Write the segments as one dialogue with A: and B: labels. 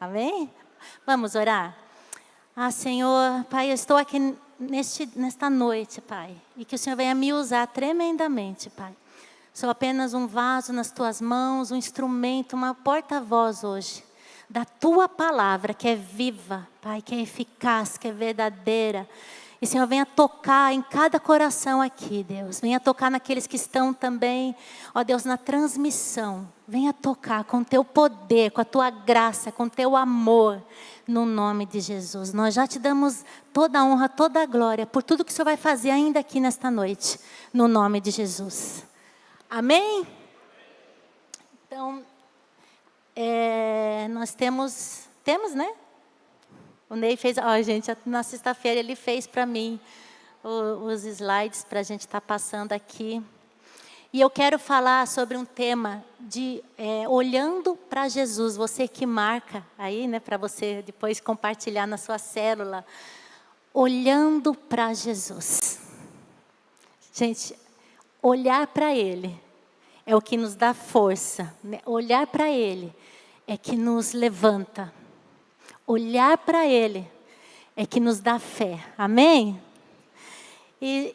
A: Amém? Vamos orar? Senhor, Pai, eu estou aqui nesta noite, Pai. E que o Senhor venha me usar tremendamente, Pai. Sou apenas um vaso nas Tuas mãos, um instrumento, uma porta-voz hoje. Da Tua palavra, que é viva, Pai, que é eficaz, que é verdadeira. E, Senhor, venha tocar em cada coração aqui, Deus. Venha tocar naqueles que estão também, ó Deus, na transmissão. Venha tocar com Teu poder, com a Tua graça, com Teu amor, no nome de Jesus. Nós já Te damos toda a honra, toda a glória, por tudo que o Senhor vai fazer ainda aqui nesta noite, no nome de Jesus. Amém? Então, nós temos, né? O Ney fez, gente, na sexta-feira ele fez para mim os slides para a gente estar passando aqui. E eu quero falar sobre um tema de olhando para Jesus. Você que marca aí, né, para você depois compartilhar na sua célula. Olhando para Jesus. Gente, olhar para Ele é o que nos dá força. Né? Olhar para Ele é que nos levanta. Olhar para Ele é que nos dá fé. Amém? E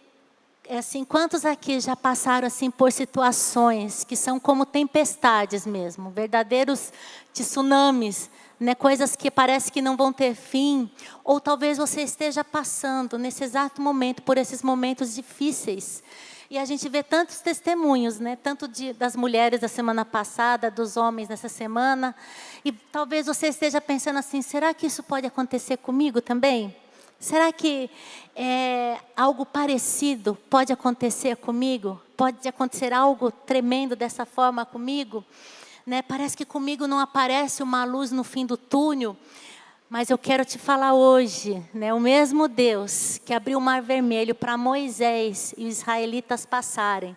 A: assim, quantos aqui já passaram assim por situações que são como tempestades mesmo, verdadeiros tsunamis, né? Coisas que parece que não vão ter fim, ou talvez você esteja passando nesse exato momento por esses momentos difíceis. E a gente vê tantos testemunhos, né? Tanto das mulheres da semana passada, dos homens nessa semana. E talvez você esteja pensando assim, será que isso pode acontecer comigo também? Será que algo parecido pode acontecer comigo? Pode acontecer algo tremendo dessa forma comigo? Né? Parece que comigo não aparece uma luz no fim do túnel. Mas eu quero te falar hoje, né, o mesmo Deus que abriu o Mar Vermelho para Moisés e os israelitas passarem.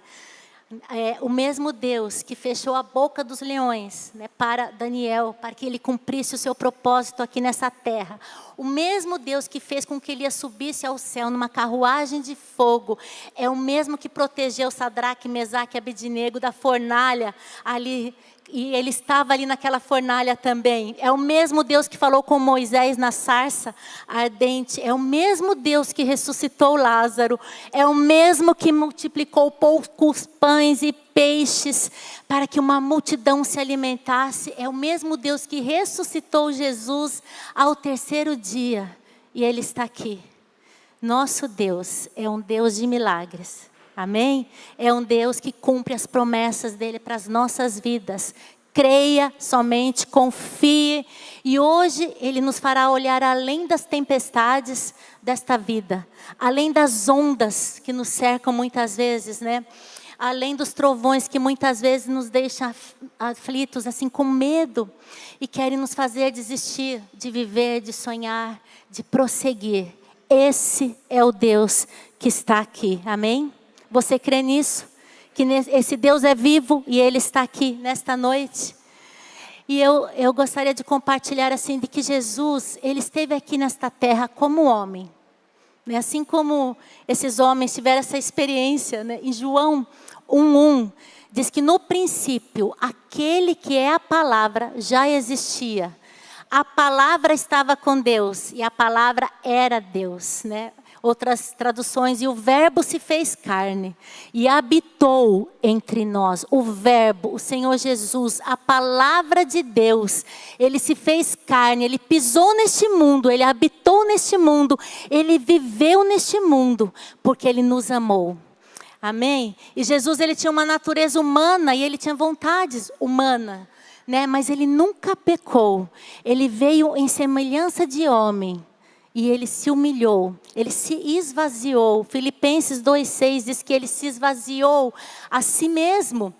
A: O mesmo Deus que fechou a boca dos leões, né, para Daniel, para que ele cumprisse o seu propósito aqui nessa terra. O mesmo Deus que fez com que ele subisse ao céu numa carruagem de fogo. É o mesmo que protegeu Sadraque, Mesaque e Abednego da fornalha ali. E ele estava ali naquela fornalha também. É o mesmo Deus que falou com Moisés na sarça ardente. É o mesmo Deus que ressuscitou Lázaro. É o mesmo que multiplicou poucos pães e peixes para que uma multidão se alimentasse. É o mesmo Deus que ressuscitou Jesus ao terceiro dia. E Ele está aqui. Nosso Deus é um Deus de milagres. Amém? É um Deus que cumpre as promessas dEle para as nossas vidas. Creia somente, confie. E hoje Ele nos fará olhar além das tempestades desta vida. Além das ondas que nos cercam muitas vezes, né? Além dos trovões que muitas vezes nos deixam aflitos, assim, com medo. E querem nos fazer desistir de viver, de sonhar, de prosseguir. Esse é o Deus que está aqui. Amém? Você crê nisso? Que esse Deus é vivo e Ele está aqui nesta noite? E eu gostaria de compartilhar assim, de que Jesus, Ele esteve aqui nesta terra como homem. Né? Assim como esses homens tiveram essa experiência, né? Em João 1:1, diz que no princípio, aquele que é a palavra já existia. A palavra estava com Deus e a palavra era Deus, né? Outras traduções, e o verbo se fez carne e habitou entre nós. O verbo, o Senhor Jesus, a palavra de Deus, Ele se fez carne, Ele pisou neste mundo, Ele habitou neste mundo, Ele viveu neste mundo, porque Ele nos amou. Amém? E Jesus, Ele tinha uma natureza humana e Ele tinha vontades humanas, né? Mas Ele nunca pecou. Ele veio em semelhança de homem. E Ele se humilhou, Ele se esvaziou. Filipenses 2:6 diz que Ele se esvaziou a si mesmo.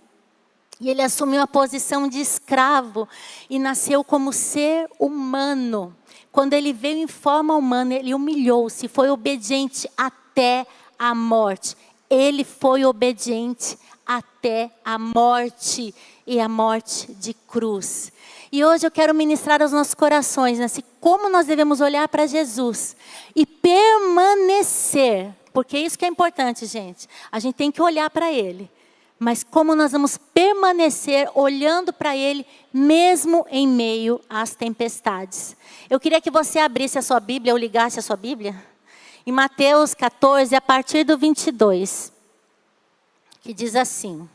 A: E Ele assumiu a posição de escravo e nasceu como ser humano. Quando Ele veio em forma humana, Ele humilhou-se, foi obediente até a morte. Ele foi obediente até a morte, e a morte de cruz. E hoje eu quero ministrar aos nossos corações, né, assim, como nós devemos olhar para Jesus e permanecer, porque isso que é importante, gente. A gente tem que olhar para Ele, mas como nós vamos permanecer olhando para Ele, mesmo em meio às tempestades. Eu queria que você abrisse a sua Bíblia, ou ligasse a sua Bíblia, em Mateus 14, a partir do 22, que diz assim: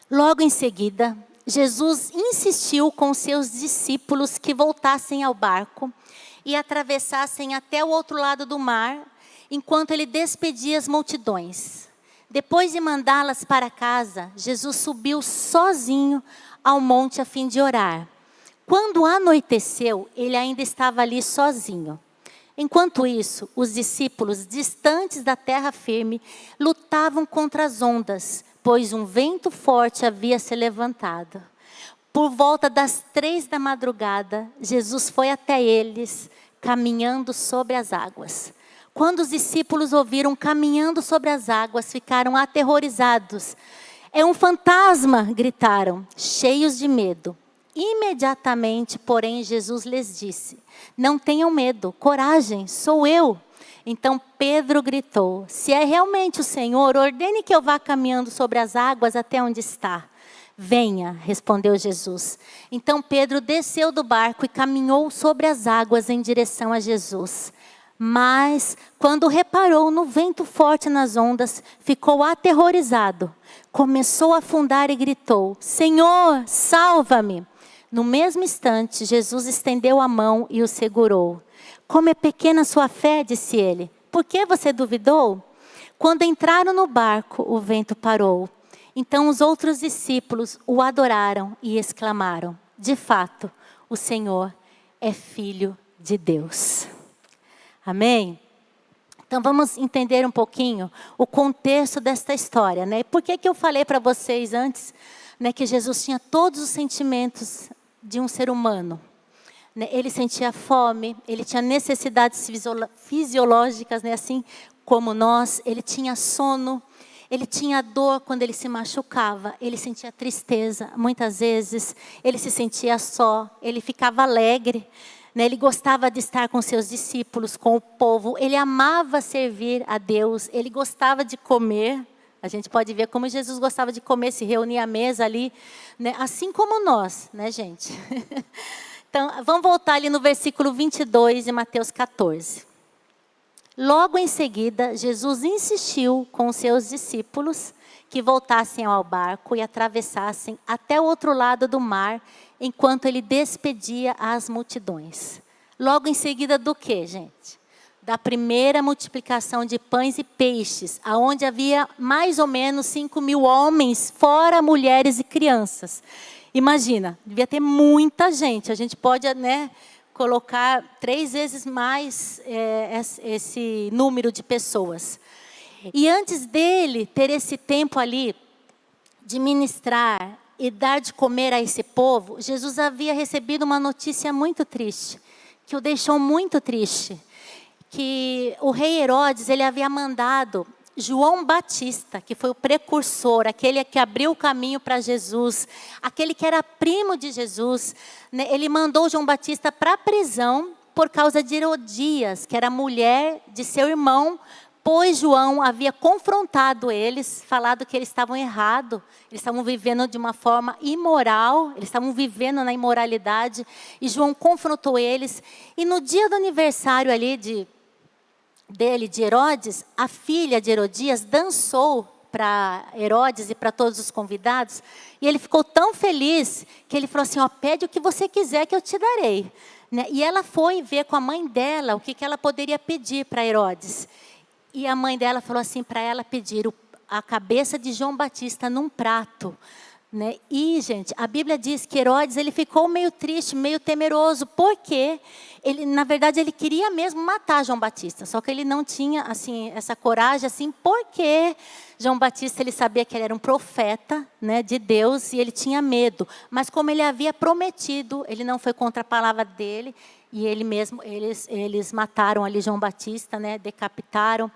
A: logo em seguida, Jesus insistiu com seus discípulos que voltassem ao barco e atravessassem até o outro lado do mar, enquanto ele despedia as multidões. Depois de mandá-las para casa, Jesus subiu sozinho ao monte a fim de orar. Quando anoiteceu, ele ainda estava ali sozinho. Enquanto isso, os discípulos, distantes da terra firme, lutavam contra as ondas, pois um vento forte havia se levantado. Por volta das 3 da madrugada, Jesus foi até eles, caminhando sobre as águas. Quando os discípulos ouviram caminhando sobre as águas, ficaram aterrorizados. É um fantasma, gritaram, cheios de medo. Imediatamente, porém, Jesus lhes disse: não tenham medo, coragem, sou eu. Então Pedro gritou: se é realmente o Senhor, ordene que eu vá caminhando sobre as águas até onde está. Venha, respondeu Jesus. Então Pedro desceu do barco e caminhou sobre as águas em direção a Jesus. Mas, quando reparou no vento forte nas ondas, ficou aterrorizado. Começou a afundar e gritou: Senhor, salva-me! No mesmo instante, Jesus estendeu a mão e o segurou. Como é pequena sua fé, disse ele. Por que você duvidou? Quando entraram no barco, o vento parou. Então os outros discípulos o adoraram e exclamaram: de fato, o Senhor é Filho de Deus. Amém? Então vamos entender um pouquinho o contexto desta história, né? Por que eu falei para vocês antes, né, que Jesus tinha todos os sentimentos de um ser humano? Ele sentia fome, ele tinha necessidades fisiológicas, né, assim como nós. Ele tinha sono, ele tinha dor quando ele se machucava, ele sentia tristeza muitas vezes, ele se sentia só, ele ficava alegre. Ele gostava de estar com seus discípulos, com o povo. Ele amava servir a Deus. Ele gostava de comer. A gente pode ver como Jesus gostava de comer, se reunir à mesa ali, né? Assim como nós, né, gente? Então, vamos voltar ali no versículo 22 de Mateus 14. Logo em seguida, Jesus insistiu com seus discípulos que voltassem ao barco e atravessassem até o outro lado do mar, enquanto ele despedia as multidões. Logo em seguida do quê, gente? Da primeira multiplicação de pães e peixes, aonde havia mais ou menos 5.000 homens, fora mulheres e crianças. Imagina, devia ter muita gente. A gente pode, né, colocar 3 vezes mais esse número de pessoas. E antes dele ter esse tempo ali de ministrar e dar de comer a esse povo, Jesus havia recebido uma notícia muito triste, que o deixou muito triste. Que o rei Herodes, ele havia mandado João Batista, que foi o precursor, aquele que abriu o caminho para Jesus, aquele que era primo de Jesus, né? Ele mandou João Batista para a prisão por causa de Herodias, que era mulher de seu irmão, pois João havia confrontado eles, falado que eles estavam errados, eles estavam vivendo de uma forma imoral, eles estavam vivendo na imoralidade, e João confrontou eles. E no dia do aniversário ali de Herodes, a filha de Herodias dançou para Herodes e para todos os convidados, e ele ficou tão feliz que ele falou assim: ó, pede o que você quiser que eu te darei, né? E ela foi ver com a mãe dela o que ela poderia pedir para Herodes. E a mãe dela falou assim para ela pedir a cabeça de João Batista num prato, né? E, gente, a Bíblia diz que Herodes, ele ficou meio triste, meio temeroso, porque ele, na verdade, ele queria mesmo matar João Batista, só que ele não tinha assim essa coragem, assim, porque João Batista, ele sabia que ele era um profeta, né, de Deus, e ele tinha medo. Mas como ele havia prometido, ele não foi contra a palavra dele, e eles mataram ali João Batista, né, decapitaram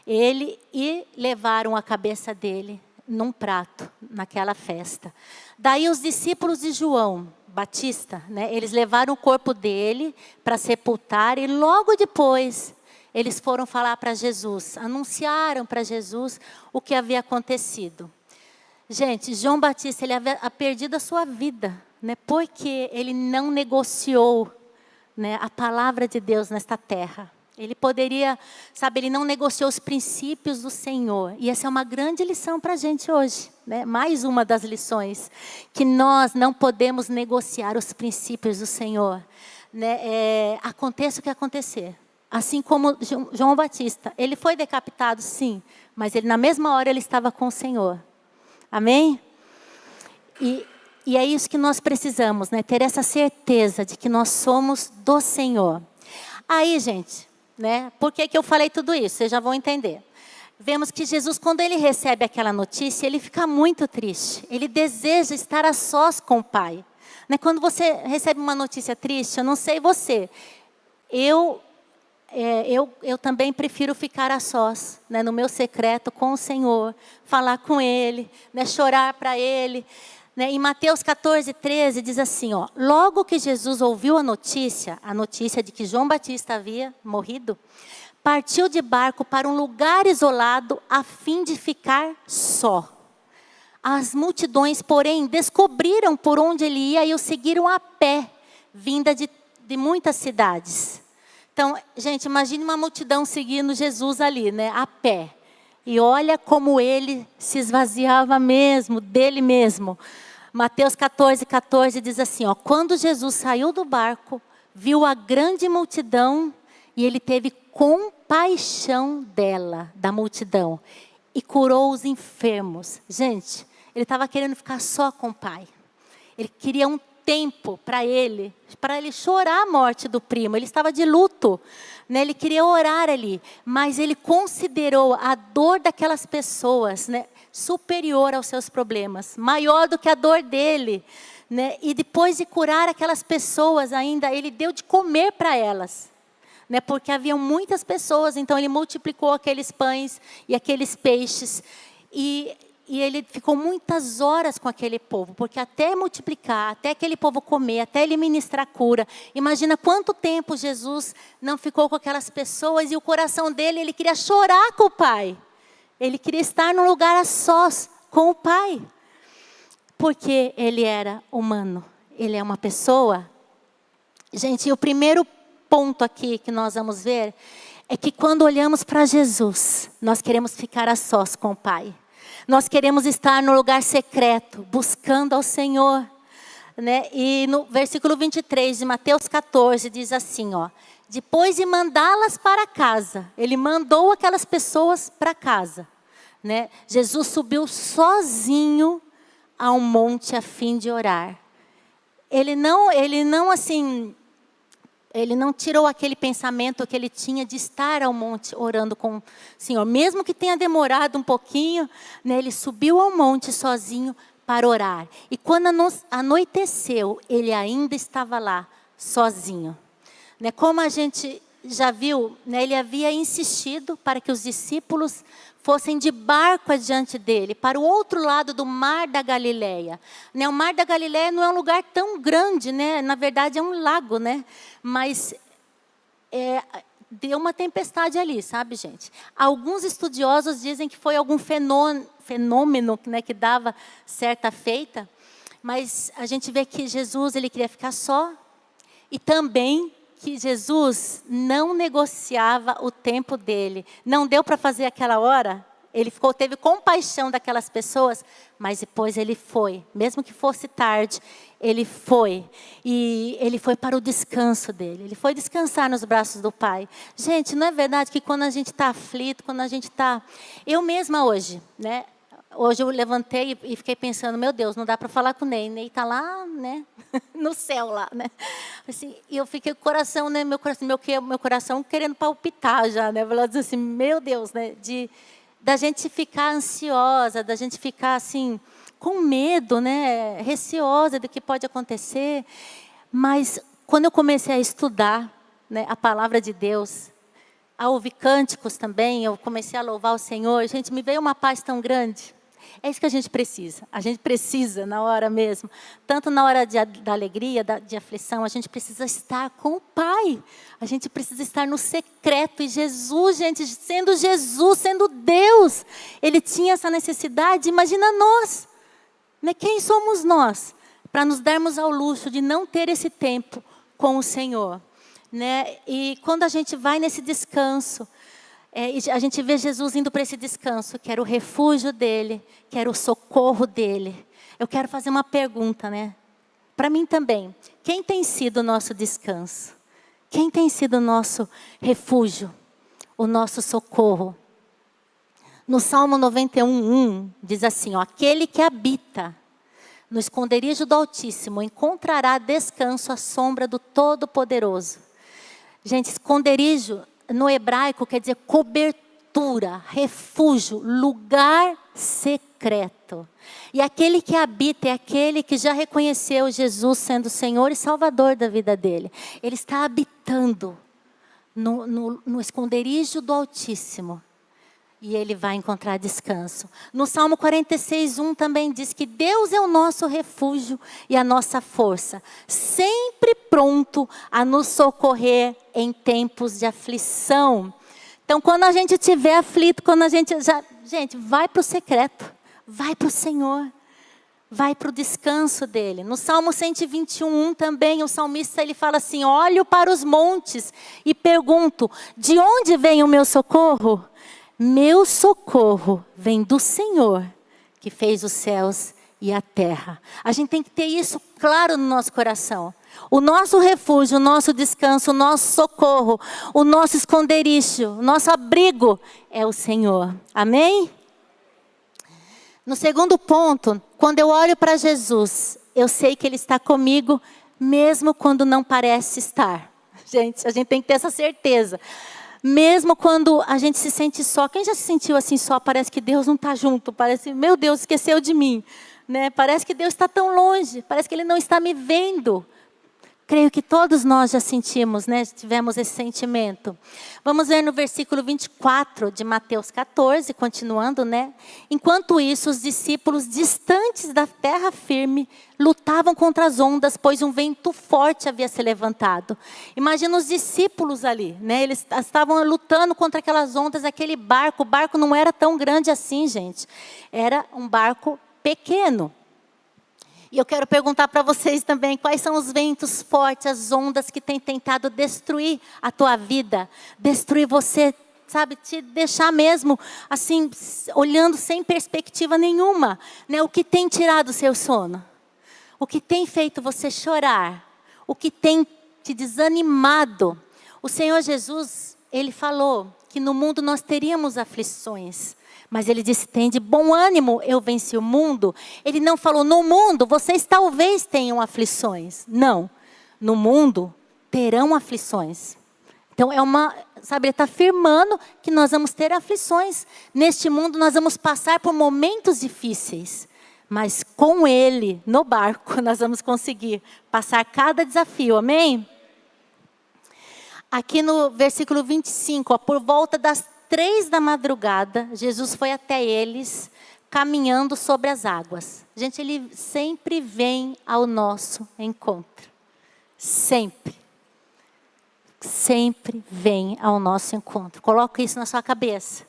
A: ele e levaram a cabeça dele num prato, naquela festa. Daí os discípulos de João Batista, né, eles levaram o corpo dele para sepultar, e logo depois eles foram falar para Jesus, anunciaram para Jesus o que havia acontecido. Gente, João Batista, ele havia perdido a sua vida, né? Porque ele não negociou, né, a palavra de Deus nesta terra. Ele poderia, sabe, ele não negociou os princípios do Senhor. E essa é uma grande lição para a gente hoje, né? Mais uma das lições, que nós não podemos negociar os princípios do Senhor, né? Aconteça o que acontecer. Assim como João Batista, ele foi decapitado, sim, mas ele, na mesma hora ele estava com o Senhor. Amém? E é isso que nós precisamos, né? Ter essa certeza de que nós somos do Senhor. Aí, gente, né? Por que eu falei tudo isso? Vocês já vão entender. Vemos que Jesus, quando ele recebe aquela notícia, ele fica muito triste. Ele deseja estar a sós com o Pai. Né? Quando você recebe uma notícia triste, eu não sei você, eu também prefiro ficar a sós, né, no meu secreto com o Senhor, falar com Ele, né, chorar para Ele. Né? Em Mateus 14:13 diz assim, ó, logo que Jesus ouviu a notícia de que João Batista havia morrido, partiu de barco para um lugar isolado a fim de ficar só. As multidões, porém, descobriram por onde ele ia e o seguiram a pé, vinda de muitas cidades. Então, gente, imagine uma multidão seguindo Jesus ali, né, a pé. E olha como ele se esvaziava mesmo, dele mesmo. Mateus 14:14 diz assim, ó, quando Jesus saiu do barco, viu a grande multidão e ele teve compaixão dela, da multidão, e curou os enfermos. Gente, ele estava querendo ficar só com o Pai. Ele queria um tempo para ele chorar a morte do primo. Ele estava de luto, né? Ele queria orar ali, mas ele considerou a dor daquelas pessoas, né, superior aos seus problemas, maior do que a dor dele, né? E depois de curar aquelas pessoas ainda, ele deu de comer para elas, né? Porque haviam muitas pessoas, então ele multiplicou aqueles pães e aqueles peixes, e ele ficou muitas horas com aquele povo, porque até multiplicar, até aquele povo comer, até ele ministrar cura. Imagina quanto tempo Jesus não ficou com aquelas pessoas e o coração dele, ele queria chorar com o Pai. Ele queria estar num lugar a sós com o Pai. Porque ele era humano, ele é uma pessoa. Gente, o primeiro ponto aqui que nós vamos ver é que quando olhamos para Jesus, nós queremos ficar a sós com o Pai. Nós queremos estar no lugar secreto, buscando ao Senhor, né? E no versículo 23 de Mateus 14 diz assim, ó, depois de mandá-las para casa, ele mandou aquelas pessoas para casa, né? Jesus subiu sozinho ao monte a fim de orar. Ele não tirou aquele pensamento que ele tinha de estar ao monte orando com o Senhor. Mesmo que tenha demorado um pouquinho, né, ele subiu ao monte sozinho para orar. E quando anoiteceu, ele ainda estava lá, sozinho. Né, como a gente já viu, né, ele havia insistido para que os discípulos fossem de barco adiante dele, para o outro lado do Mar da Galileia. Né, o Mar da Galileia não é um lugar tão grande, né? Na verdade é um lago, né? Mas deu uma tempestade ali, sabe, gente? Alguns estudiosos dizem que foi algum fenômeno, né, que dava certa feita, mas a gente vê que Jesus, ele queria ficar só, e também que Jesus não negociava o tempo dele. Não deu para fazer aquela hora, ele teve compaixão daquelas pessoas, mas depois ele foi, mesmo que fosse tarde, ele foi. E ele foi para o descanso dele, ele foi descansar nos braços do Pai. Gente, não é verdade que quando a gente está aflito, quando a gente está... Eu mesma hoje, né? Hoje eu levantei e fiquei pensando, meu Deus, não dá para falar com o Ney. Ney está lá, né? No céu lá, né? Assim, e eu fiquei com o coração, né? Meu coração querendo palpitar já, né? Falando assim, meu Deus, né? Da gente ficar ansiosa, da gente ficar assim, com medo, né? Receosa do que pode acontecer. Mas quando eu comecei a estudar, né, a palavra de Deus, a ouvir cânticos também, eu comecei a louvar o Senhor. Gente, me veio uma paz tão grande. É isso que a gente precisa. A gente precisa na hora mesmo. Tanto na hora da alegria, de aflição, a gente precisa estar com o Pai. A gente precisa estar no secreto. E Jesus, gente, sendo Deus, Ele tinha essa necessidade. Imagina nós. Né? Quem somos nós? Para nos darmos ao luxo de não ter esse tempo com o Senhor. Né? E quando a gente vai nesse descanso, a gente vê Jesus indo para esse descanso, que era o refúgio dele, que era o socorro dele. Eu quero fazer uma pergunta, né? Para mim também. Quem tem sido o nosso descanso? Quem tem sido o nosso refúgio? O nosso socorro? No Salmo 91:1 diz assim, ó, aquele que habita no esconderijo do Altíssimo encontrará descanso à sombra do Todo-Poderoso. Gente, esconderijo no hebraico quer dizer cobertura, refúgio, lugar secreto. E aquele que habita é aquele que já reconheceu Jesus sendo Senhor e Salvador da vida dele. Ele está habitando no esconderijo do Altíssimo. E ele vai encontrar descanso. No Salmo 46:1 também diz que Deus é o nosso refúgio e a nossa força, sempre pronto a nos socorrer em tempos de aflição. Então, quando a gente estiver aflito, gente, vai para o secreto, vai para o Senhor, vai para o descanso dele. No Salmo 121:1 também, o salmista ele fala assim, olho para os montes e pergunto, de onde vem o meu socorro? Meu socorro vem do Senhor, que fez os céus e a terra. A gente tem que ter isso claro no nosso coração. O nosso refúgio, o nosso descanso, o nosso socorro, o nosso esconderijo, o nosso abrigo é o Senhor. Amém? No segundo ponto, quando eu olho para Jesus, eu sei que Ele está comigo, mesmo quando não parece estar. Gente, a gente tem que ter essa certeza. Mesmo quando a gente se sente só. Quem já se sentiu assim só? Parece que Deus não está junto. Parece, meu Deus, esqueceu de mim. Né? Parece que Deus está tão longe. Parece que Ele não está me vendo. Creio que todos nós já sentimos, né? Tivemos esse sentimento. Vamos ver no versículo 24 de Mateus 14, continuando, né? Enquanto isso, os discípulos distantes da terra firme lutavam contra as ondas, pois um vento forte havia se levantado. Imagina os discípulos ali, né? Eles estavam lutando contra aquelas ondas, aquele barco. O barco não era tão grande assim, gente. Era um barco pequeno. E eu quero perguntar para vocês também, quais são os ventos fortes, as ondas que têm tentado destruir a tua vida, destruir você, sabe, te deixar mesmo, assim, olhando sem perspectiva nenhuma, né? O que tem tirado o seu sono? O que tem feito você chorar? O que tem te desanimado? O Senhor Jesus, Ele falou que no mundo nós teríamos aflições. Mas Ele disse, tem de bom ânimo, eu venci o mundo. Ele não falou, no mundo vocês talvez tenham aflições. Não, no mundo terão aflições. Então Ele está afirmando que nós vamos ter aflições. Neste mundo nós vamos passar por momentos difíceis. Mas com Ele, no barco, nós vamos conseguir passar cada desafio, amém? Aqui no versículo 25, ó, por volta das 3 da madrugada, Jesus foi até eles, caminhando sobre as águas. Gente, Ele sempre vem ao nosso encontro. Sempre. Sempre vem ao nosso encontro. Coloca isso na sua cabeça,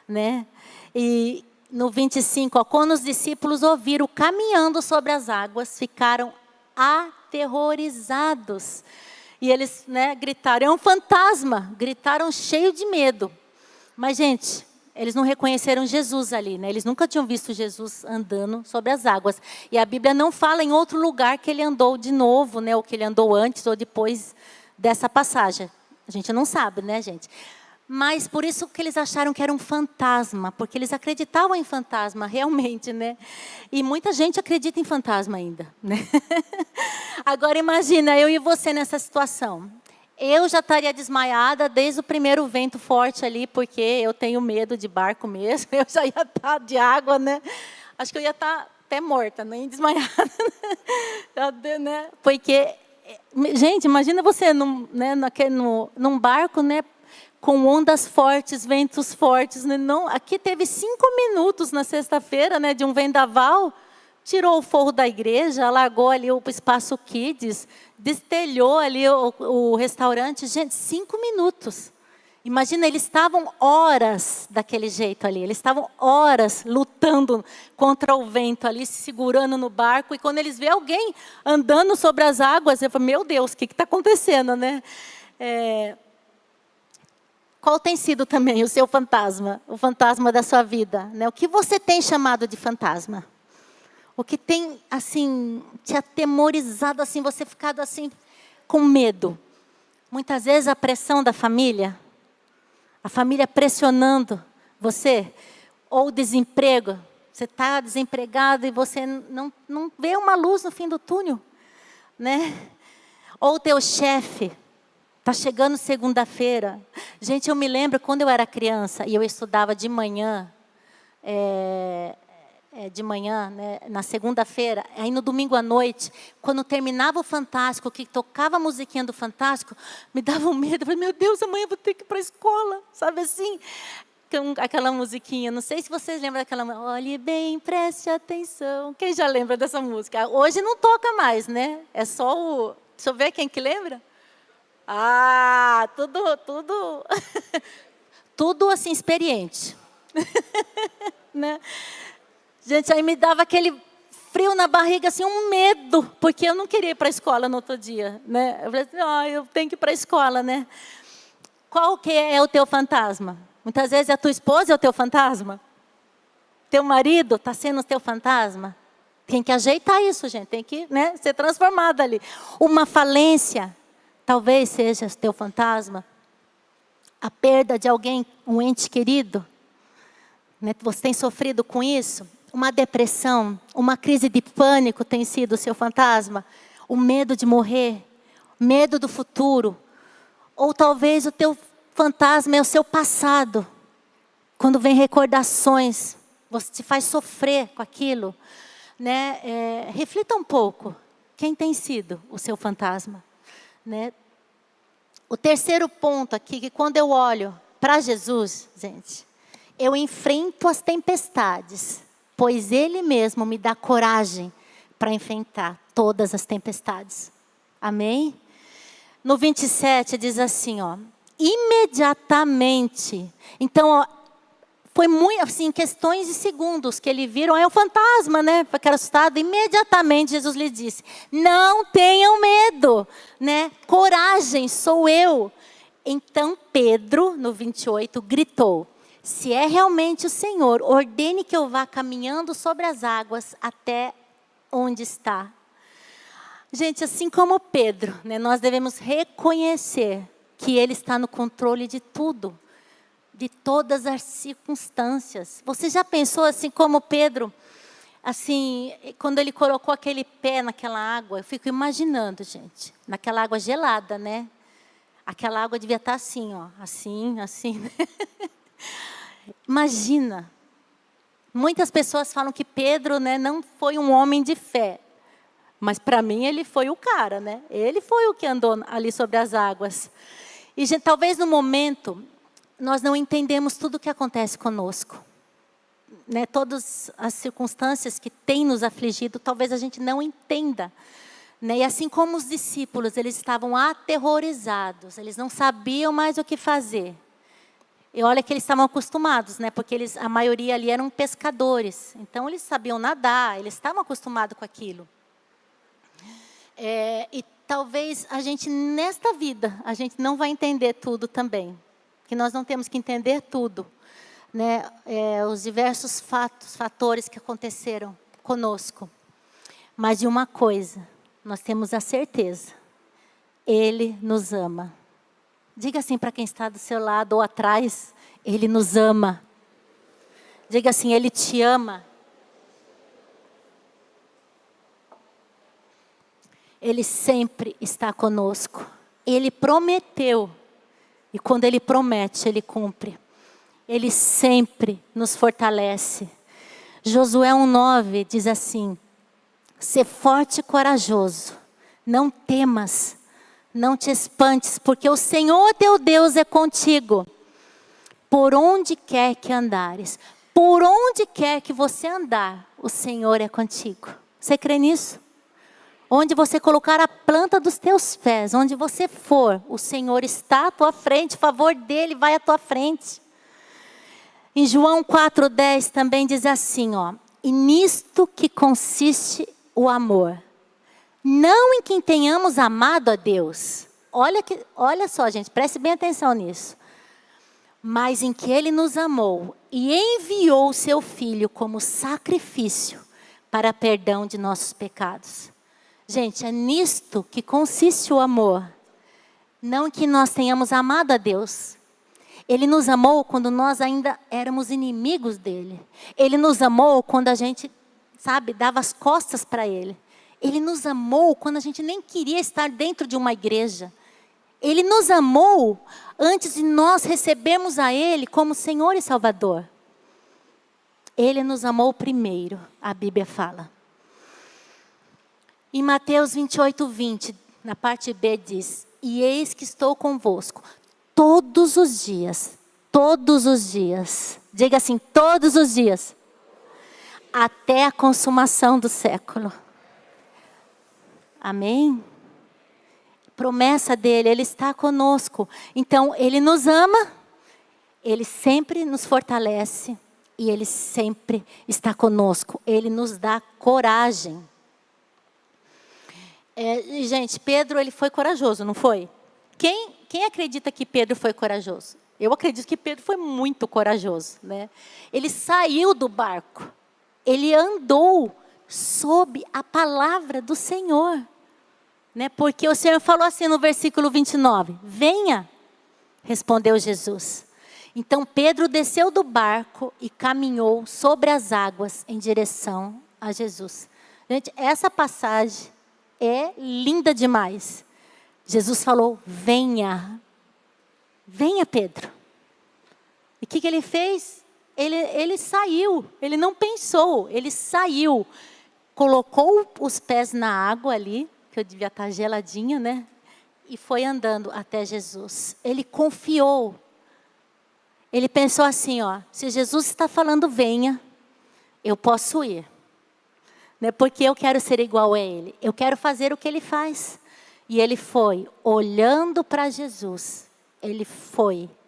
A: né? E no 25, ó, quando os discípulos ouviram caminhando sobre as águas, ficaram aterrorizados. E eles, né, gritaram, é um fantasma. Gritaram cheio de medo. Mas, gente, eles não reconheceram Jesus ali, né? Eles nunca tinham visto Jesus andando sobre as águas. E a Bíblia não fala em outro lugar que Ele andou de novo, né? Ou que Ele andou antes ou depois dessa passagem. A gente não sabe, né, gente? Mas por isso que eles acharam que era um fantasma, porque eles acreditavam em fantasma, realmente, né? E muita gente acredita em fantasma ainda, né? Agora imagina, eu e você nessa situação. Eu já estaria desmaiada desde o primeiro vento forte ali, porque eu tenho medo de barco mesmo. Eu já ia estar de água, né? Acho que eu ia estar até morta, nem desmaiada. Né? Porque, gente, imagina você num barco, né? com ondas fortes, ventos fortes. Né? Não, aqui teve 5 minutos na sexta-feira, né, de um vendaval. Tirou o forro da igreja, largou ali o espaço Kids, destelhou ali o restaurante. Gente, 5 minutos. Imagina, eles estavam horas daquele jeito ali. Eles estavam horas lutando contra o vento ali, se segurando no barco. E quando eles vêem alguém andando sobre as águas, eu falo, meu Deus, o que está acontecendo, né? Qual tem sido também o seu fantasma? O fantasma da sua vida, né? O que você tem chamado de fantasma? O que tem, assim, te atemorizado, assim, você ficado, assim, com medo? Muitas vezes a pressão da família, a família pressionando você, ou o desemprego. Você está desempregado e você não vê uma luz no fim do túnel, né? Ou o teu chefe, está chegando segunda-feira. Gente, eu me lembro quando eu era criança e eu estudava de manhã, né, na segunda-feira, aí no domingo à noite, quando terminava o Fantástico, que tocava a musiquinha do Fantástico, me dava um medo. Eu falei, meu Deus, amanhã eu vou ter que ir para a escola, sabe assim? Aquela musiquinha, não sei se vocês lembram daquela música, olhe bem, preste atenção. Quem já lembra dessa música? Hoje não toca mais, né? É só o... Deixa eu ver quem que lembra. Ah, tudo... tudo assim, experiente. Né? Gente, aí me dava aquele frio na barriga, assim, um medo, porque eu não queria ir para a escola no outro dia, né? Eu falei assim, eu tenho que ir para a escola, né? Qual que é o teu fantasma? Muitas vezes a tua esposa é o teu fantasma. Teu marido está sendo o teu fantasma. Tem que ajeitar isso, gente. Tem que, né, ser transformado ali. Uma falência, talvez seja o teu fantasma. A perda de alguém, um ente querido. Né? Você tem sofrido com isso? Uma depressão, uma crise de pânico tem sido o seu fantasma? O medo de morrer, medo do futuro. Ou talvez o teu fantasma é o seu passado. Quando vem recordações, você te faz sofrer com aquilo. Né? Reflita um pouco. Quem tem sido o seu fantasma? Né? O terceiro ponto aqui, que quando eu olho para Jesus, gente, eu enfrento as tempestades, pois Ele mesmo me dá coragem para enfrentar todas as tempestades. Amém? No 27 diz assim, ó, imediatamente. Então, ó, foi muito, assim, questões de segundos que ele viram, é um fantasma, né? Porque era assustado. Imediatamente Jesus lhe disse, não tenham medo, né? Coragem, sou eu. Então Pedro, no 28, gritou, se é realmente o Senhor, ordene que eu vá caminhando sobre as águas até onde está. Gente, assim como Pedro, né, nós devemos reconhecer que Ele está no controle de tudo, de todas as circunstâncias. Você já pensou assim como Pedro, assim, quando ele colocou aquele pé naquela água, eu fico imaginando, gente, naquela água gelada, né? Aquela água devia estar assim, ó, assim, né? Imagina, muitas pessoas falam que Pedro, né, não foi um homem de fé, mas para mim ele foi o cara, né? Ele foi o que andou ali sobre as águas. E gente, talvez no momento nós não entendemos tudo o que acontece conosco, né? Todas as circunstâncias que têm nos afligido, talvez a gente não entenda. Né? E assim como os discípulos, eles estavam aterrorizados, eles não sabiam mais o que fazer. E olha que eles estavam acostumados, né? Porque a maioria ali eram pescadores. Então, eles sabiam nadar, eles estavam acostumados com aquilo. E talvez a gente, nesta vida, a gente não vai entender tudo também. Que nós não temos que entender tudo. Né? Os diversos fatores que aconteceram conosco. Mas de uma coisa, nós temos a certeza. Ele nos ama. Diga assim para quem está do seu lado ou atrás, Ele nos ama. Diga assim, Ele te ama. Ele sempre está conosco. Ele prometeu. E quando Ele promete, Ele cumpre. Ele sempre nos fortalece. Josué 1:9 diz assim, ser forte e corajoso. Não temas. Não te espantes, porque o Senhor teu Deus é contigo. Por onde quer que andares, por onde quer que você andar, o Senhor é contigo. Você crê nisso? Onde você colocar a planta dos teus pés, onde você for, o Senhor está à tua frente, o favor dele vai à tua frente. Em João 4,10 também diz assim, ó, e nisto que consiste o amor. Não em quem tenhamos amado a Deus. Olha só, gente, preste bem atenção nisso. Mas em que Ele nos amou e enviou o Seu Filho como sacrifício para perdão de nossos pecados. Gente, é nisto que consiste o amor. Não em que nós tenhamos amado a Deus. Ele nos amou quando nós ainda éramos inimigos dEle. Ele nos amou quando a gente, dava as costas para Ele. Ele nos amou quando a gente nem queria estar dentro de uma igreja. Ele nos amou antes de nós recebermos a Ele como Senhor e Salvador. Ele nos amou primeiro, a Bíblia fala. Em Mateus 28:20, na parte B diz, e eis que estou convosco todos os dias. Diga assim, todos os dias. Até a consumação do século. Amém? Promessa dele, Ele está conosco. Então, Ele nos ama, Ele sempre nos fortalece e Ele sempre está conosco. Ele nos dá coragem. Gente, Pedro, ele foi corajoso, não foi? Quem acredita que Pedro foi corajoso? Eu acredito que Pedro foi muito corajoso, né? Ele saiu do barco, ele andou sob a palavra do Senhor. Né? Porque o Senhor falou assim no versículo 29, venha, respondeu Jesus. Então Pedro desceu do barco e caminhou sobre as águas em direção a Jesus. Gente, essa passagem é linda demais. Jesus falou, venha Pedro. E o que ele fez? Ele saiu, ele não pensou, ele saiu. Colocou os pés na água ali, que eu devia estar geladinha, né? E foi andando até Jesus. Ele confiou. Ele pensou assim, ó, se Jesus está falando venha, eu posso ir. Né? Porque eu quero ser igual a Ele. Eu quero fazer o que Ele faz. E ele foi, olhando para Jesus. Ele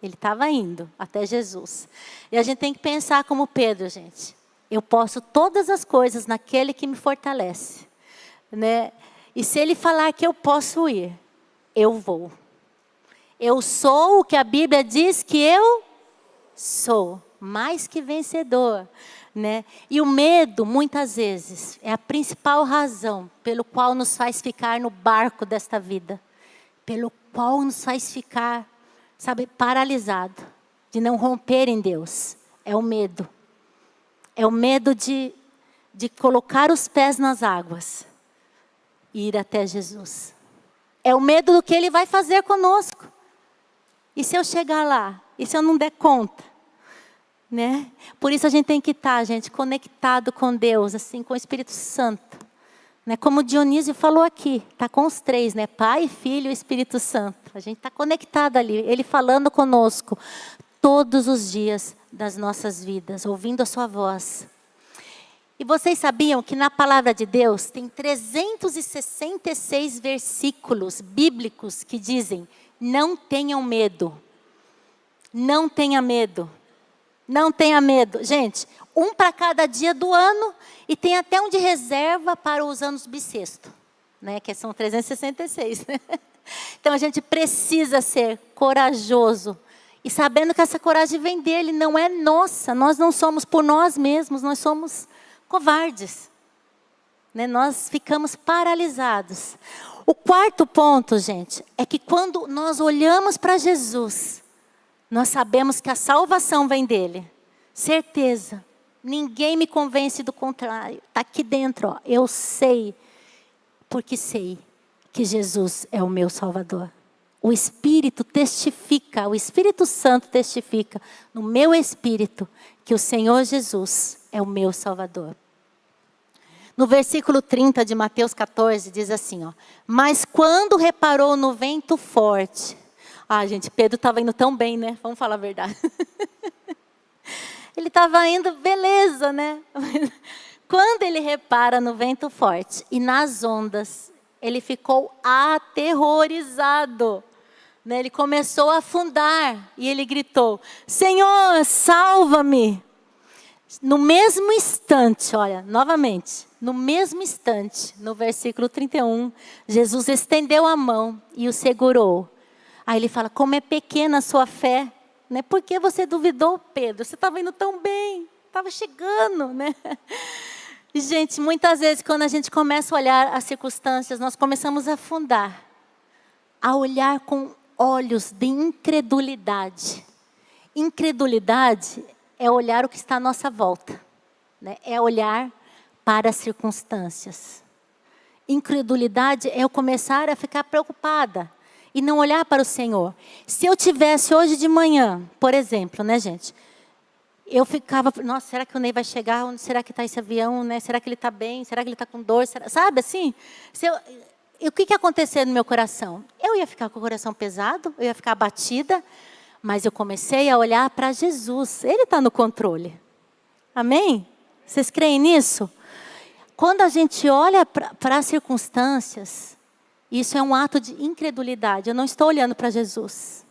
A: estava indo até Jesus. E a gente tem que pensar como Pedro, gente. Eu posso todas as coisas naquele que me fortalece. Né? E se Ele falar que eu posso ir, eu vou. Eu sou o que a Bíblia diz que eu sou, mais que vencedor. Né? E o medo, muitas vezes, é a principal razão pelo qual nos faz ficar no barco desta vida. Pelo qual nos faz ficar, paralisado. De não romper em Deus. É o medo. É o medo de colocar os pés nas águas. E ir até Jesus. É o medo do que Ele vai fazer conosco. E se eu chegar lá? E se eu não der conta? Né? Por isso a gente tem que estar, gente, conectado com Deus, assim, com o Espírito Santo. Né? Como o Dionísio falou aqui, está com os três, né? Pai, Filho e Espírito Santo. A gente está conectado ali, Ele falando conosco todos os dias das nossas vidas, ouvindo a sua voz. E vocês sabiam que na palavra de Deus tem 366 versículos bíblicos que dizem, não tenham medo. Não tenha medo. Não tenha medo. Gente, um para cada dia do ano e tem até um de reserva para os anos bissexto. Né? Que são 366. Né? Então a gente precisa ser corajoso. E sabendo que essa coragem vem dele, não é nossa. Nós não somos por nós mesmos, nós somos covardes. Né? Nós ficamos paralisados. O quarto ponto, gente, é que quando nós olhamos para Jesus, nós sabemos que a salvação vem dele. Certeza. Ninguém me convence do contrário. Está aqui dentro, ó. Eu sei, porque sei que Jesus é o meu Salvador. O Espírito testifica, o Espírito Santo testifica no meu espírito que o Senhor Jesus é o meu Salvador. No versículo 30 de Mateus 14, diz assim, ó. Mas quando reparou no vento forte... Ah, gente, Pedro estava indo tão bem, né? Vamos falar a verdade. Ele estava indo, beleza, né? Quando ele repara no vento forte e nas ondas, ele ficou aterrorizado. Né? Ele começou a afundar e ele gritou, Senhor, salva-me. No mesmo instante, olha, novamente, no mesmo instante, no versículo 31, Jesus estendeu a mão e o segurou. Aí ele fala, como é pequena a sua fé, né? Por que você duvidou, Pedro? Você estava indo tão bem, estava chegando, né? E, gente, muitas vezes quando a gente começa a olhar as circunstâncias, nós começamos a afundar, a olhar com olhos de incredulidade. Incredulidade é olhar o que está à nossa volta, né? É olhar para as circunstâncias. Incredulidade é eu começar a ficar preocupada e não olhar para o Senhor. Se eu tivesse hoje de manhã, por exemplo, né, gente? Eu ficava, nossa, será que o Ney vai chegar? Onde será que está esse avião? Né? Será que ele está bem? Será que ele está com dor? Sabe assim? E o que ia acontecer no meu coração? Eu ia ficar com o coração pesado, eu ia ficar abatida, mas eu comecei a olhar para Jesus. Ele está no controle. Amém? Vocês creem nisso? Quando a gente olha para as circunstâncias, isso é um ato de incredulidade. Eu não estou olhando para Jesus.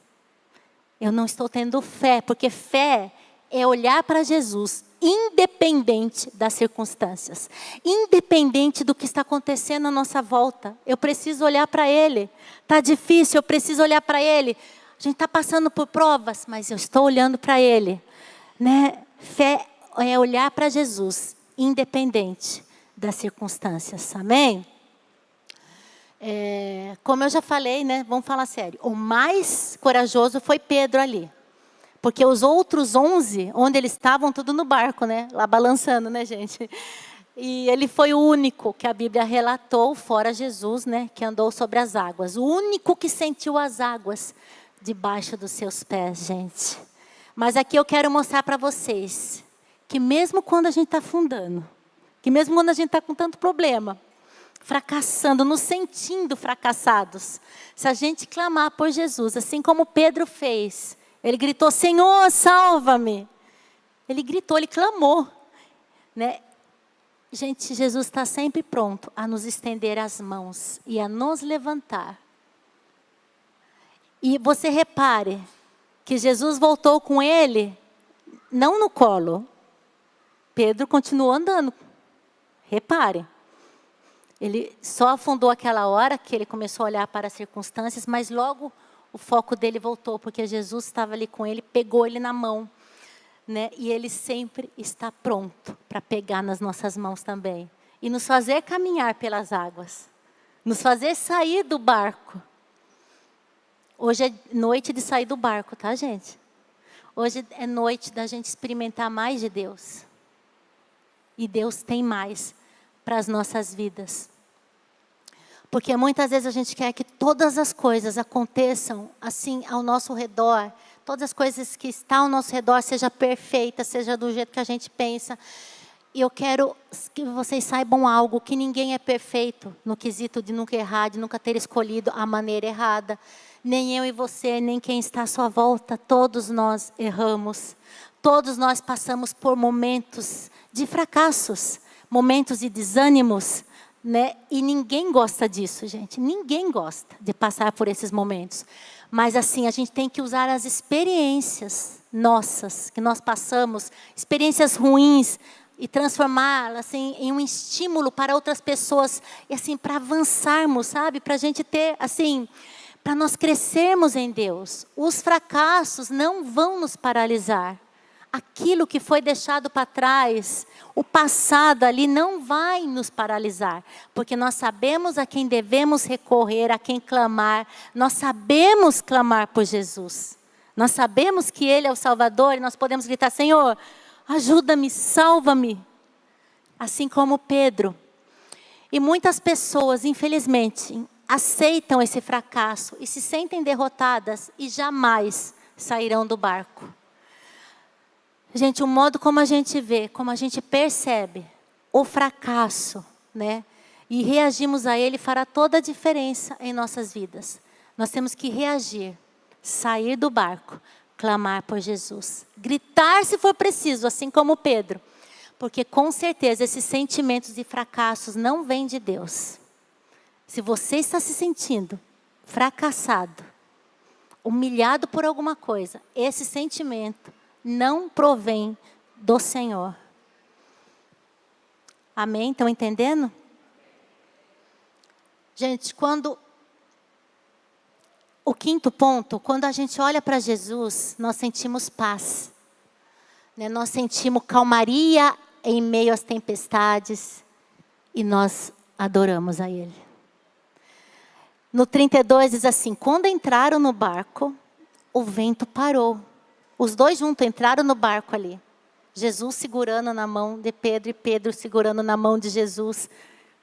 A: Eu não estou tendo fé, porque fé é olhar para Jesus, independente das circunstâncias. Independente do que está acontecendo à nossa volta. Eu preciso olhar para Ele. Está difícil, eu preciso olhar para Ele. A gente está passando por provas, mas eu estou olhando para Ele. Né? Fé é olhar para Jesus, independente das circunstâncias. Amém? Como eu já falei, né? Vamos falar sério. O mais corajoso foi Pedro ali. Porque os outros 11, onde eles estavam, tudo no barco, né? Lá balançando, né, gente? E ele foi o único que a Bíblia relatou, fora Jesus, né? Que andou sobre as águas. O único que sentiu as águas debaixo dos seus pés, gente. Mas aqui eu quero mostrar para vocês que mesmo quando a gente está afundando, que mesmo quando a gente está com tanto problema, fracassando, nos sentindo fracassados, se a gente clamar por Jesus, assim como Pedro fez, ele gritou, Senhor, salva-me. Ele gritou, ele clamou. Né? Gente, Jesus está sempre pronto a nos estender as mãos e a nos levantar. E você repare que Jesus voltou com ele, não no colo. Pedro continuou andando. Repare. Ele só afundou aquela hora que ele começou a olhar para as circunstâncias, mas logo o foco dele voltou, porque Jesus estava ali com ele, pegou ele na mão. Né? E Ele sempre está pronto para pegar nas nossas mãos também. E nos fazer caminhar pelas águas. Nos fazer sair do barco. Hoje é noite de sair do barco, tá, gente? Hoje é noite da gente experimentar mais de Deus. E Deus tem mais para as nossas vidas. Porque muitas vezes a gente quer que todas as coisas aconteçam assim ao nosso redor. Todas as coisas que estão ao nosso redor seja perfeita, seja do jeito que a gente pensa. E eu quero que vocês saibam algo, que ninguém é perfeito no quesito de nunca errar, de nunca ter escolhido a maneira errada. Nem eu e você, nem quem está à sua volta, todos nós erramos. Todos nós passamos por momentos de fracassos, momentos de desânimos. Né? E ninguém gosta disso, gente. Ninguém gosta de passar por esses momentos. Mas assim, a gente tem que usar as experiências nossas, que nós passamos, experiências ruins, e transformá-las assim, em um estímulo para outras pessoas, e assim, para avançarmos, sabe? Para a gente ter, assim, para nós crescermos em Deus. Os fracassos não vão nos paralisar. Aquilo que foi deixado para trás, o passado ali não vai nos paralisar, porque nós sabemos a quem devemos recorrer, a quem clamar. Nós sabemos clamar por Jesus. Nós sabemos que Ele é o Salvador e nós podemos gritar, Senhor, ajuda-me, salva-me. Assim como Pedro. E muitas pessoas, infelizmente, aceitam esse fracasso e se sentem derrotadas e jamais sairão do barco. Gente, o modo como a gente vê, como a gente percebe o fracasso né? E reagimos a Ele, fará toda a diferença em nossas vidas. Nós temos que reagir, sair do barco, clamar por Jesus. Gritar se for preciso, assim como Pedro. Porque com certeza esses sentimentos de fracassos não vêm de Deus. Se você está se sentindo fracassado, humilhado por alguma coisa, esse sentimento não provém do Senhor. Amém? Estão entendendo? Gente, o quinto ponto, quando a gente olha para Jesus, nós sentimos paz. Né? Nós sentimos calmaria em meio às tempestades e nós adoramos a Ele. No 32 diz assim, quando entraram no barco, o vento parou. Os dois juntos entraram no barco ali. Jesus segurando na mão de Pedro e Pedro segurando na mão de Jesus.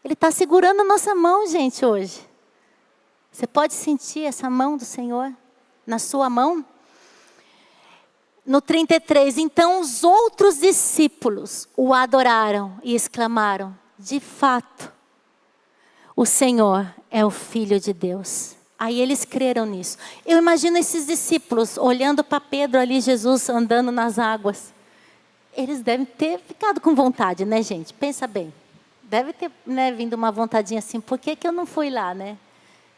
A: Ele está segurando a nossa mão, gente, hoje. Você pode sentir essa mão do Senhor na sua mão? No 33, então os outros discípulos o adoraram e exclamaram, de fato, o Senhor é o Filho de Deus. Aí eles creram nisso. Eu imagino esses discípulos olhando para Pedro ali, Jesus andando nas águas. Eles devem ter ficado com vontade, né, gente? Pensa bem. Deve ter, né, vindo uma vontadinha assim, por que eu não fui lá, né?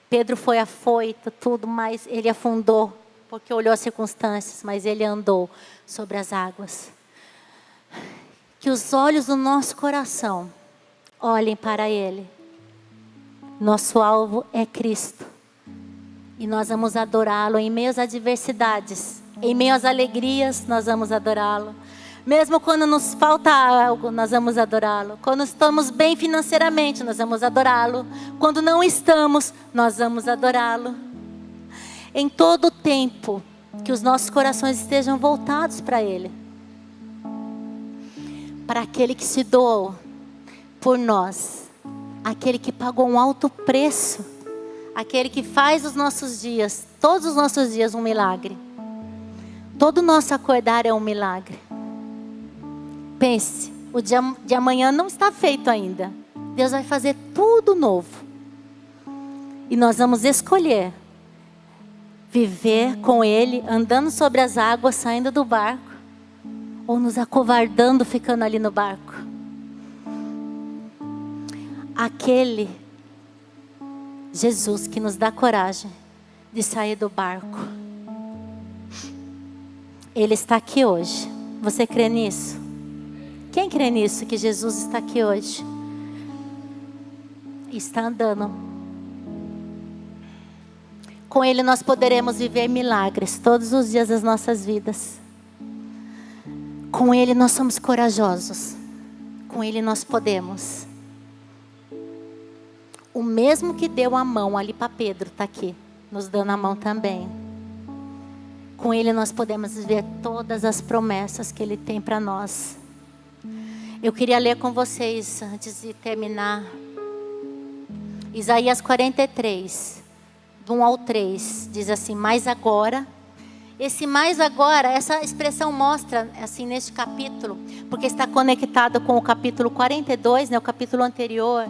A: Pedro foi afoito, tudo, mas ele afundou, porque olhou as circunstâncias, mas ele andou sobre as águas. Que os olhos do nosso coração olhem para Ele. Nosso alvo é Cristo. E nós vamos adorá-lo em meio às adversidades. Em meio às alegrias, nós vamos adorá-lo. Mesmo quando nos falta algo, nós vamos adorá-lo. Quando estamos bem financeiramente, nós vamos adorá-lo. Quando não estamos, nós vamos adorá-lo. Em todo o tempo, que os nossos corações estejam voltados para Ele. Para aquele que se doou por nós. Aquele que pagou um alto preço. Aquele que faz os nossos dias, todos os nossos dias, um milagre. Todo o nosso acordar é um milagre. Pense, o dia de amanhã não está feito ainda. Deus vai fazer tudo novo. E nós vamos escolher viver com Ele, andando sobre as águas, saindo do barco, ou nos acovardando, ficando ali no barco. Aquele Jesus que nos dá coragem de sair do barco. Ele está aqui hoje. Você crê nisso? Quem crê nisso, que Jesus está aqui hoje? Está andando. Com Ele nós poderemos viver milagres todos os dias das nossas vidas. Com Ele nós somos corajosos. Com Ele nós podemos. O mesmo que deu a mão ali para Pedro está aqui, nos dando a mão também. Com Ele nós podemos viver todas as promessas que Ele tem para nós. Eu queria ler com vocês, antes de terminar, Isaías 43, do 1 ao 3, diz assim, mas agora, esse mais agora, essa expressão mostra, assim, neste capítulo, porque está conectado com o capítulo 42, né, o capítulo anterior,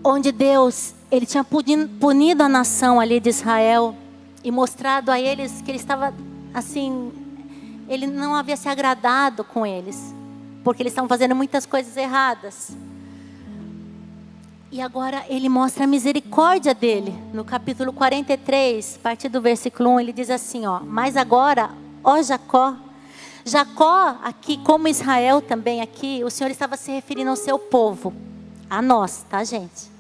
A: onde Deus, Ele tinha punido a nação ali de Israel, e mostrado a eles que Ele estava, assim, Ele não havia se agradado com eles, porque eles estavam fazendo muitas coisas erradas. E agora Ele mostra a misericórdia dEle. No capítulo 43, a partir do versículo 1, Ele diz assim, ó, mas agora, ó Jacó, Jacó aqui, como Israel também aqui, o Senhor estava se referindo ao seu povo, a nós, tá, gente?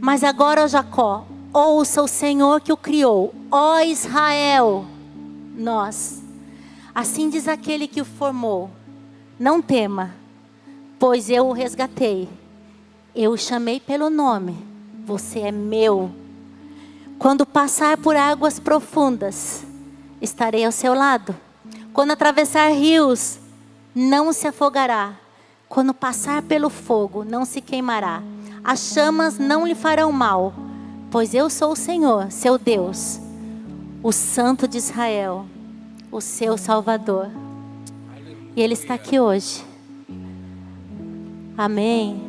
A: Mas agora, ó Jacó, ouça o Senhor que o criou, ó Israel, nós. Assim diz aquele que o formou, não tema, pois eu o resgatei. Eu o chamei pelo nome, você é meu. Quando passar por águas profundas, estarei ao seu lado. Quando atravessar rios, não se afogará. Quando passar pelo fogo, não se queimará. As chamas não lhe farão mal, pois eu sou o Senhor, seu Deus, o Santo de Israel, o seu Salvador. E Ele está aqui hoje. Amém.